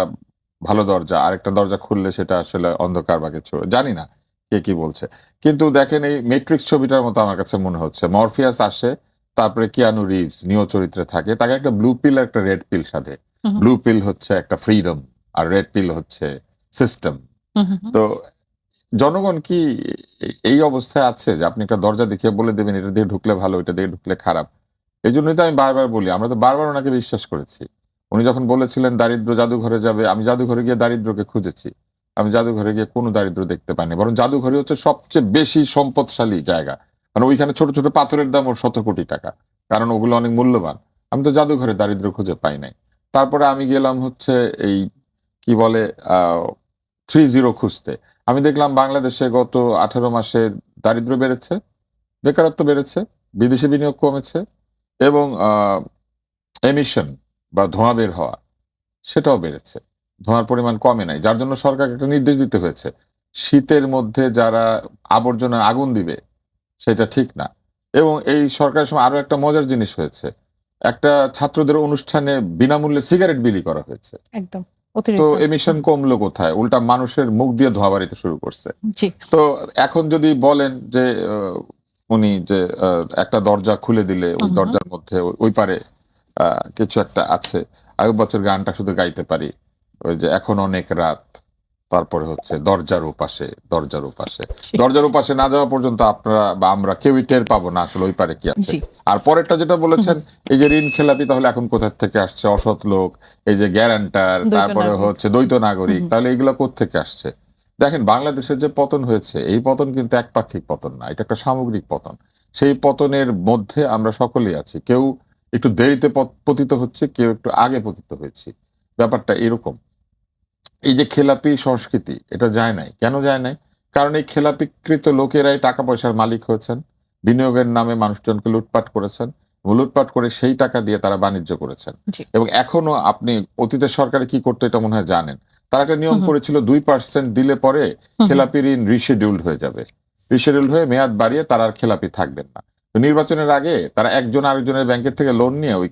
ভালো দরজা, আরেকটা দরজা খুললে সেটা আসলে অন্ধকার বা কিছু, জানি না। কে কি বলছে। কিন্তু দেখেন এই মেট্রিক্স ছবিটার মতো আমার কাছে মনে হচ্ছে, মরফিয়াস আসে, তারপরে কিয়ানু রিভস নিও চরিত্রে থাকে, তাকে একটা ব্লু পিল আর একটা রেড পিল সাথে। হুম হুম, ব্লু পিল হচ্ছে একটা ফ্রিডম, আর রেড পিল হচ্ছে সিস্টেম। হুম হুম, হুম। তো জনগণ কি এই অবস্থায় আছে যে আপনি একটা দরজা দেখিয়ে বলে দেবেন এটা দিয়ে ঢুকলে ভালো, এটা দিয়ে ঢুকলে খারাপ? এই জন্যই তো আমি বারবার বলি, আমরা তো বারবার ওনাকে বিশ্বাস করেছি। উনি যখন বলেছিলেন দারিদ্র জাদুঘরে যাবে, আমি জাদুঘরে গিয়ে দারিদ্রকে খুঁজেছি, আমি জাদুঘরে গিয়ে কোনো দারিদ্র দেখতে পাইনি, বরং জাদুঘরে হচ্ছে সবচেয়ে বেশি সম্পদশালী জায়গা। মানে ওইখানে ছোট ছোট পাথরের দাম ওর ১৭ কোটি টাকা, কারণ ওগুলো অনেক মূল্যবান। আমি তো জাদুঘরে দারিদ্র খুঁজে পাই নাই। তারপরে আমি গেলাম হচ্ছে এই কি বলে ৩-0 খুঁজতে। আমি দেখলাম বাংলাদেশে গত 18 মাসে দারিদ্র বেড়েছে, বেকারত্ব বেড়েছে, বিদেশি বিনিয়োগ কমেছে, এবং এমিশন বা ধোঁয়া বের হওয়া সেটাও বেড়েছে। ধোঁয়ার পরিমাণ কমে নাই, যার জন্য সরকারকে একটা নির্দেশ দিতে হয়েছে শীতের মধ্যে যারা আবর্জনা আগুন দিবে সেটা ঠিক না। এবং এই সরকারের সময় আরো একটা মজার জিনিস হয়েছে, একটা ছাত্রদের অনুষ্ঠানে বিনামূল্যে সিগারেট বিলি করা হয়েছে। একদম তো অতিরিক্ত। এমিশন কমলো কোথায়? উল্টা মানুষের মুখ দিয়ে ধোঁয়া বাড়িতে শুরু করছে। জি। তো এখন যদি বলেন যে উনি যে একটা দরজা খুলে দিলে ওই হুম হুম, দরজার মধ্যে ওই পারে কিছু একটা আছে। আগের বছর গানটা শুধু গাইতে পারি, ওই যে এখন অনেক রাত, তারপরে হচ্ছে দরজার ওপাশে, দরজার ওপাশে। জি। দরজার ওপাশে না যাওয়া পর্যন্ত আপনারা বা আমরা কেউই টের পাবো না আসলে ওই পারে কি আছে। জি। আর পরেরটা যেটা হুম বলেছেন, হুম, এই যে ঋণ খেলাপি, তাহলে এখন কোথা থেকে আসছে? অসৎ লোক, এই যে গ্যারান্টার, দ্বৈত তারপরে নাগরিক। হচ্ছে দ্বৈত হুম নাগরিক, হুম, তাহলে এগুলা কোত্থেকে আসছে? দেখেন বাংলাদেশের যে পতন হয়েছে, এই পতন কিন্তু একপাক্ষিক পতন না, এটা একটা সামগ্রিক পতন। সেই পতনের মধ্যে আমরা সকলেই আছি, কেউ একটু দেরিতে পতিত হচ্ছে, কেউ একটু আগে পতিত হয়েছে। ব্যাপারটা এরকম। এই যে খেলাপি সংস্কৃতি, এটা যায় নাই। কেন যায় নাই? কারণ এই খেলাপিকৃত লোকেরাই টাকা পয়সার মালিক হয়েছেন, বিনিয়োগের নামে মানুষজনকে লুটপাট করেছেন, লুটপাট করে সেই টাকা দিয়ে তারা বাণিজ্য করেছেন। জি। এবং এখনো আপনি অতীতের সরকারে কি করতো এটা মনে হয় জানেন। তারা একটা নিয়ম হুম হুম, করেছিল ২% দিলে পরে হুম হুম, খেলাপি ঋণ রিশিডিউলড হয়ে যাবে। রিশিডিউলড হয়ে মেয়াদ বাড়িয়ে তারা আর খেলাপি থাকবেন না। তো নির্বাচনের আগে তারা একজন আরেকজনের ব্যাংকের থেকে লোন নিয়ে ওই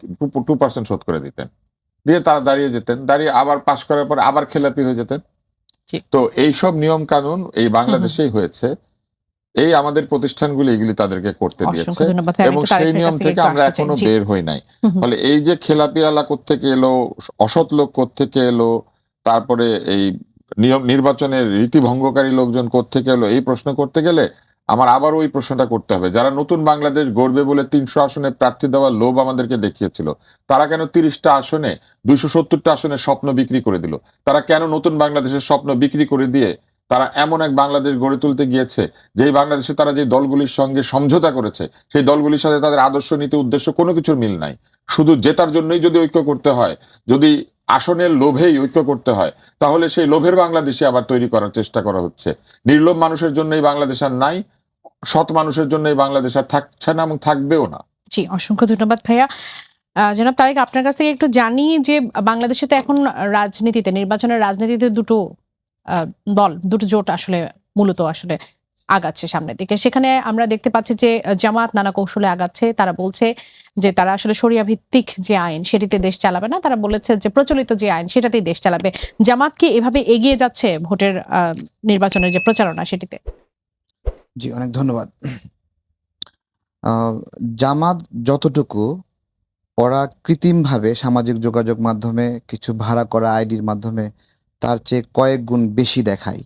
2% শোধ করে দিতেন, দিয়ে তারা দাঁড়িয়ে যেতেন, দাঁড়িয়ে আবার পাশ করার পর আবার খেলাপি হয়ে যেতেন। জি। তো এইসব নিয়ম কানুন এই হুম হুম, বাংলাদেশেই হয়েছে, এই আমাদের প্রতিষ্ঠানগুলি এগুলি তাদেরকে করতে দিয়েছে, অসংখ্য ধন্যবাদ ভাই। আমি এবং একটু সেই তারেকের কাছ নিয়ম থেকে থেকে একটু আমরা আসতে চাই। এখনো জি। বের হই নাই। হুম হুম, ফলে এই যে খেলাপিয়ালা কোত্থেকে এলো, অসৎ লোক কোত্থেকে এলো, তারপরে এই নির্বাচনের রীতি ভঙ্গকারী লোকজন কোত্থেকে এলো, এই প্রশ্ন করতে গেলে আমার আবার ওই প্রশ্নটা করতে হবে, যারা নতুন বাংলাদেশ গড়বে বলে ৩০০ আসনে প্রার্থী দেওয়ার লোভ আমাদেরকে দেখিয়েছিল, তারা কেন ৩০টা আসনে ২৭০টা আসনের স্বপ্ন বিক্রি করে দিল? তারা কেন নতুন বাংলাদেশের স্বপ্ন বিক্রি করে দিয়ে তারা এমন এক বাংলাদেশ গড়ে তুলতে গিয়েছে, যেই বাংলাদেশে তারা যে দলগুলির সঙ্গে সমঝোতা করেছে, সেই দলগুলির সাথে তাদের আদর্শ নীতি উদ্দেশ্য কোনো কিছুর মিল নাই। শুধু জেতার জন্যই যদি ঐক্য করতে হয়, যদি আসনের লোভেই ঐক্য করতে হয়, তাহলে সেই লোভের বাংলাদেশে আবার তৈরি করার চেষ্টা করা হচ্ছে। নির্লোভ মানুষের জন্য এই বাংলাদেশ আর নাই, সৎ মানুষের জন্য এই বাংলাদেশ আর থাকছে না এবং থাকবেও না। জি, অসংখ্য ধন্যবাদ ভাইয়া। জনাব তারেক, আপনার কাছ থেকে একটু জানি যে বাংলাদেশে তো এখন রাজনীতিতে, নির্বাচনের রাজনীতিতে দুটো দল, দুটো জোট আসলে মূলত আসলে আগাচ্ছে সামনের দিকে। সেখানে আমরা দেখতে পাচ্ছি যে জামাত নানা কৌশলে আগাচ্ছে। তারা বলছে যে তারা আসলে শরিয়া ভিত্তিক যে আইন সেটিতে দেশ চালাবে না। তারা বলেছে যে প্রচলিত যে আইন সেটাতেই দেশ চালাবে। জামাত কি এভাবে এগিয়ে যাচ্ছে ভোটের নির্বাচনের যে প্রচারণা সেটিতে? জি, অনেক ধন্যবাদ। আহ, জামাত যতটুকু ওরা কৃত্রিমভাবে সামাজিক যোগাযোগ মাধ্যমে কিছু ভাড়া করা আইডির মাধ্যমে তার চেয়ে কয়েক গুণ বেশি দেখায়।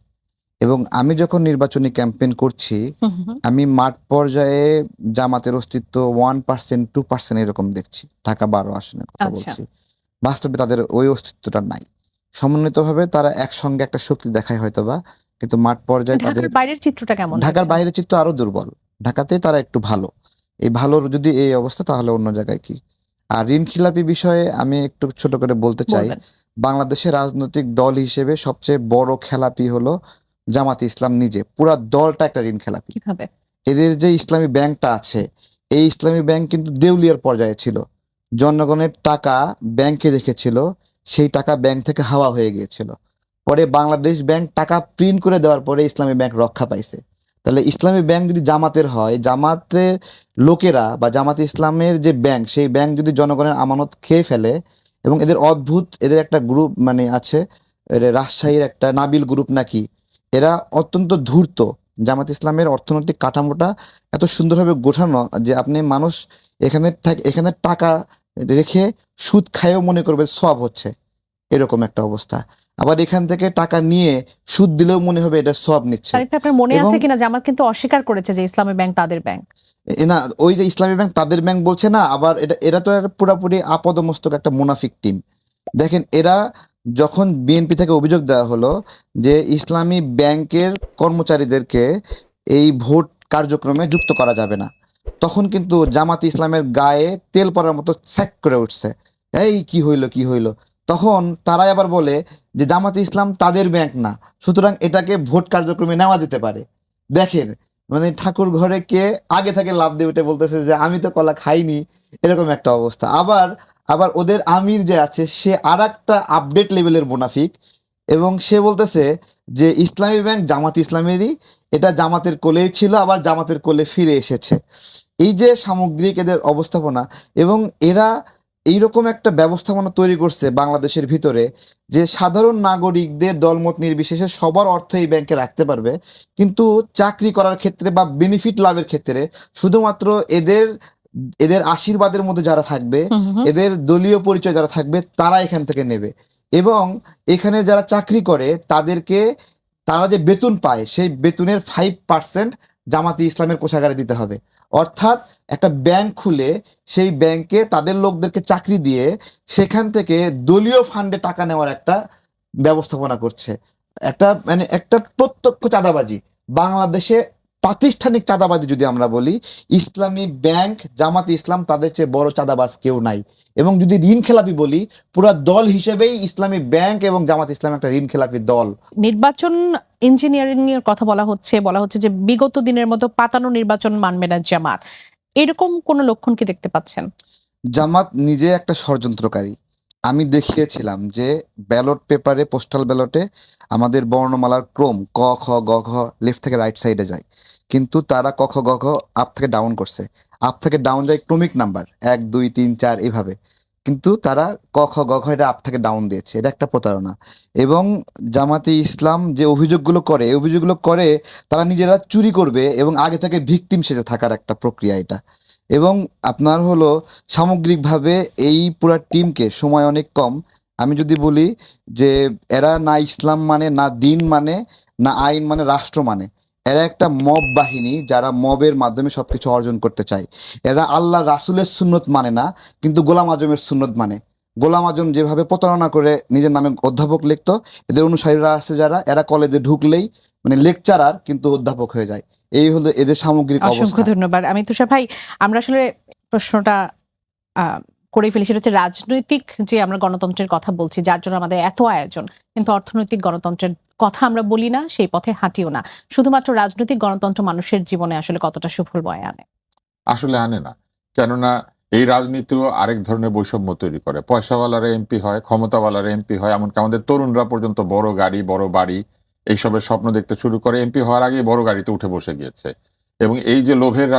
এবং আমি যখন নির্বাচনী ক্যাম্পেইন করছি, হুম হুম হুম, আমি মাঠ পর্যায়ে জামাতের অস্তিত্ব 1% 2% এরকম দেখছি। ঢাকা 12 আসনের কথা আচ্ছা। বলছি। বাস্তবে তাদের ওই অস্তিত্বটা নাই। সমন্বিতভাবে তারা একসঙ্গে একটা শক্তি দেখায় হয়তোবা, কিন্তু মাঠ পর্যায়ে তাদের ঢাকার বাইরের চিত্রটা কেমন ঢাকার দেখছেন? বাইরের চিত্র আরো দুর্বল। ঢাকাতে তারা একটু ভালো। এই ভালোর যদি এই অবস্থা, তাহলে অন্য জায়গায় কি? আর ঋণ খিলাপি বিষয়ে আমি একটু ছোট করে বলতে চাই, বলবেন। বাংলাদেশের রাজনৈতিক দল হিসেবে সবচেয়ে বড় খেলাপি হলো জামাতে ইসলাম নিজে। পুরা দলটা একটা ঋণ খেলাপি। কিভাবে? এদের যে ইসলামী ব্যাংকটা আছে, এই ইসলামী ব্যাংক কিন্তু দেউলিয়ার পর্যায়ে ছিল। জনগণের টাকা ব্যাংকে রেখেছিল, সেই টাকা ব্যাংক থেকে হাওয়া হয়ে গিয়েছিল। পরে বাংলাদেশ ব্যাংক টাকা প্রিন্ট করে দেওয়ার পরে ইসলামী ব্যাংক রক্ষা পাইছে। তাহলে ইসলামী ব্যাংক যদি জামাতের হয়, জামাতের লোকেরা বা জামাতে ইসলামের যে ব্যাংক, সেই ব্যাংক যদি জনগণের আমানত খেয়ে ফেলে, এবং এদের অদ্ভুত, এদের একটা গ্রুপ মানে আছে, রাজশাহীর একটা নাবিল গ্রুপ নাকি, এরা অত্যন্ত ধূর্ত। জামাত ইসলামের অর্থনৈতিক কাঠামোটা এত সুন্দরভাবে গোছানো যে আপনি মানুষ এখানে টাকা রেখে সুদ খায়ও মনে করবে সওয়াব হচ্ছে, এরকম একটা অবস্থা। আবার এখান থেকে টাকা নিয়ে সুদ দিলেও মনে হবে এটা সওয়াব নিচ্ছে। তারিক ভাই, আপনার মনে এবং- আছে কিনা জামাত কিন্তু অস্বীকার করেছে যে ইসলামী ব্যাংক তাদের ব্যাংক? না, ওই যে ইসলামী ব্যাংক তাদের ব্যাংক বলছে না, আবার এরা তো একটা পুরাপুরি আপদমস্তক একটা মুনাফিক টিম। দেখেন, এরা যখন বিএনপি থেকে অভিযোগ দেওয়া হলো যে ইসলামী ব্যাংকের কর্মচারীদেরকে এই ভোট কার্যক্রমে যুক্ত করা যাবে না, তখন কিন্তু জামাত ইসলামের গায়ে তেল পড়ার মতো স্যাক করে উঠছে, এই কি হইলো। তখন তারাই আবার বলে যে জামাত ইসলাম তাদের ব্যাংক না, সুতরাং এটাকে ভোট কার্যক্রমে নেওয়া যেতে পারে। দেখেন, মানে ঠাকুর ঘরে কে আগে থেকে লাভ দিয়ে উঠে বলতেছে যে আমি তো কলা খাইনি, এরকম একটা অবস্থা। আবার ওদের আমির যে আছে সে আর একটা আপডেট লেভেলের মুনাফিক, এবং সে বলতেছে যে ইসলামী ব্যাংক জামাত ইসলামেরই, এটা জামাতের কোলেই ছিল, আবার জামাতের কোলে ফিরে এসেছে। এই যে সামগ্রিক এদের অবস্থাপনা, এবং এরা এইরকম একটা ব্যবস্থাপনা তৈরি করছে বাংলাদেশের ভিতরে যে সাধারণ নাগরিকদের দলমত নির্বিশেষে সবার অর্থ এই ব্যাংকে রাখতে পারবে, কিন্তু চাকরি করার ক্ষেত্রে বা বেনিফিট লাভের ক্ষেত্রে শুধুমাত্র এদের আশীর্বাদের মধ্যে যারা থাকবে, এদের দলীয় পরিচয় যারা থাকবে, তারা এখান থেকে নেবে। এবং এখানে যারা চাকরি করে তারা যে বেতন পায় সেই বেতনের 5% জামাতি ইসলামের কোষাগারে দিতে হবে। অর্থাৎ একটা ব্যাংক খুলে সেই ব্যাংকে তাদের লোকদেরকে চাকরি দিয়ে সেখান থেকে দলীয় ফান্ডে টাকা নেওয়ার একটা ব্যবস্থাপনা করছে। একটা প্রত্যক্ষ চাঁদাবাজি বাংলাদেশে, প্রাতিষ্ঠানিক চাঁদাবাজি যদি আমরা বলি, ইসলামী ব্যাংক জামাত ইসলাম তাদের চেয়ে বড় চাঁদাবাজ কেউ নাই। এবং যদি ঋণ খেলাপি বলি, পুরো দল হিসেবেই ইসলামী ব্যাংক এবং জামাত ইসলাম একটা ঋণ খেলাপি দল। নির্বাচন ইঞ্জিনিয়ারিং এর কথা বলা হচ্ছে যে বিগত দিনের মতো পাতানো নির্বাচন মানবে না জামাত, এরকম কোন লক্ষণ কি দেখতে পাচ্ছেন? জামাত নিজে একটা ষড়যন্ত্রকারী। আমি দেখিয়েছিলাম যে ব্যালট পেপারে, পোস্টাল ব্যালটে আমাদের বর্ণমালার ক্রম ক খ গ ঘ লেফট থেকে রাইট সাইডে যায়, কিন্তু তারা ক খ গ ঘ আপ থেকে ডাউন করছে। আপ থেকে ডাউন যায় ক্রমিক নাম্বার 1 2 3 4 এইভাবে, কিন্তু তারা ক খ গ ঘ এটা আপ থেকে ডাউন দিয়েছে। এটা একটা প্রতারণা। এবং জামাতে ইসলাম যে অভিযোগগুলো করে তারা নিজেরা চুরি করবে এবং আগে থেকে ভিকটিম সেজে থাকার একটা প্রক্রিয়া এটা। এবং আপনার হলো সামগ্রিকভাবে এই পুরা টিমকে সময় অনেক কম। আমি যদি বলি যে এরা না ইসলাম মানে, না দিন মানে, না আইন মানে, রাষ্ট্র মানে, এরা একটা মব বাহিনী যারা মবের মাধ্যমে সবকিছু অর্জন করতে চায়। এরা আল্লাহ রাসূলের সুন্নত মানে না, কিন্তু গোলাম আজমের সুন্নত মানে। গোলাম আজম যেভাবে প্রতারণা করে নিজের নামে অধ্যাপক লিখতো, এদের অনুসারীরা আছে যারা, এরা কলেজে ঢুকলেই মানে লেকচারার কিন্তু অধ্যাপক হয়ে যায়। এই হলো এদের সামগ্রিক অসংখ্য অবস্থা। ধন্যবাদ। আমি তুষার ভাই, আমরা আসলে প্রশ্নটা করে ফেলি, সেটা হচ্ছে রাজনৈতিক যে আমরা গণতন্ত্রের কথা বলছি, যার জন্য আমাদের এত আয়োজন, কিন্তু অর্থনৈতিক গণতন্ত্রের কথা আমরা বলি না, সেই পথে হাঁটিও না। শুধুমাত্র রাজনৈতিক গণতন্ত্র মানুষের জীবনে আসলে কতটা সুফল বয়ে আনে? আসলে আনে না, কেননা এই রাজনীতিও আরেক ধরনের বৈষম্য তৈরি করে। পয়সাওয়ালারা এমপি হয়, ক্ষমতাওয়ালারা এমপি হয়, এমনকি আমাদের তরুণরা পর্যন্ত বড় গাড়ি, বড় বাড়ি এইসবের স্বপ্ন দেখতে শুরু করে। এমপি হওয়ার আগেই বড় গাড়িতে উঠে বসে গিয়েছে। এবং এই যে লোভের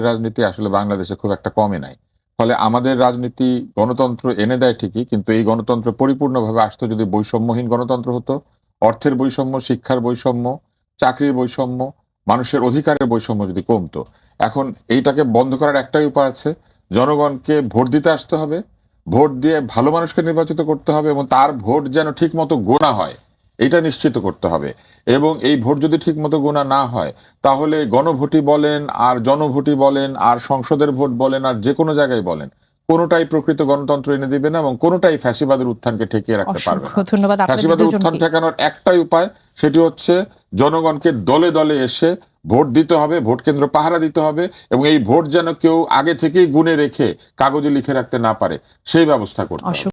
রাজনীতি আসলে বাংলাদেশে খুব একটা কমে নাই। ফলে আমাদের রাজনীতি গণতন্ত্র এনে দেয় ঠিকই, কিন্তু এই গণতন্ত্র পরিপূর্ণভাবে আসতো যদি বৈষম্যহীন গণতন্ত্র হতো। অর্থের বৈষম্য, শিক্ষার বৈষম্য, চাকরির বৈষম্য, মানুষের অধিকারের বৈষম্য যদি কমতো। এখন এইটাকে বন্ধ করার একটাই উপায় আছে, জনগণকে ভোট দিতে আসতে হবে, ভোট দিয়ে ভালো মানুষকে নির্বাচিত করতে হবে, এবং তার ভোট যেন ঠিক মতো গোনা হয় এটা নিশ্চিত করতে হবে। এবং এই ভোট যদি ঠিক মতো গোনা না হয়, তাহলে গণভোটই বলেন আর জনভোটই বলেন আর সংসদের ভোট বলেন আর যে কোনো জায়গায় বলেন, কোনোটাই প্রকৃত গণতন্ত্র এনে দিবে না, এবং কোনোটাই ফ্যাসিবাদের উত্থানকে ঠেকিয়ে রাখতে পারবে না। অসংখ্য ধন্যবাদ আপনাদের ফ্যাসিবাদের উত্থান দুজনকে। ঠেকানোর একটাই উপায়, সেটি হচ্ছে জনগণকে দলে দলে এসে ভোট দিতে হবে, ভোট কেন্দ্র পাহারা দিতে হবে, এবং এই ভোট যেন কেউ আগে থেকেই গুনে রেখে কাগজে লিখে রাখতে না পারে সেই ব্যবস্থা করতে হবে।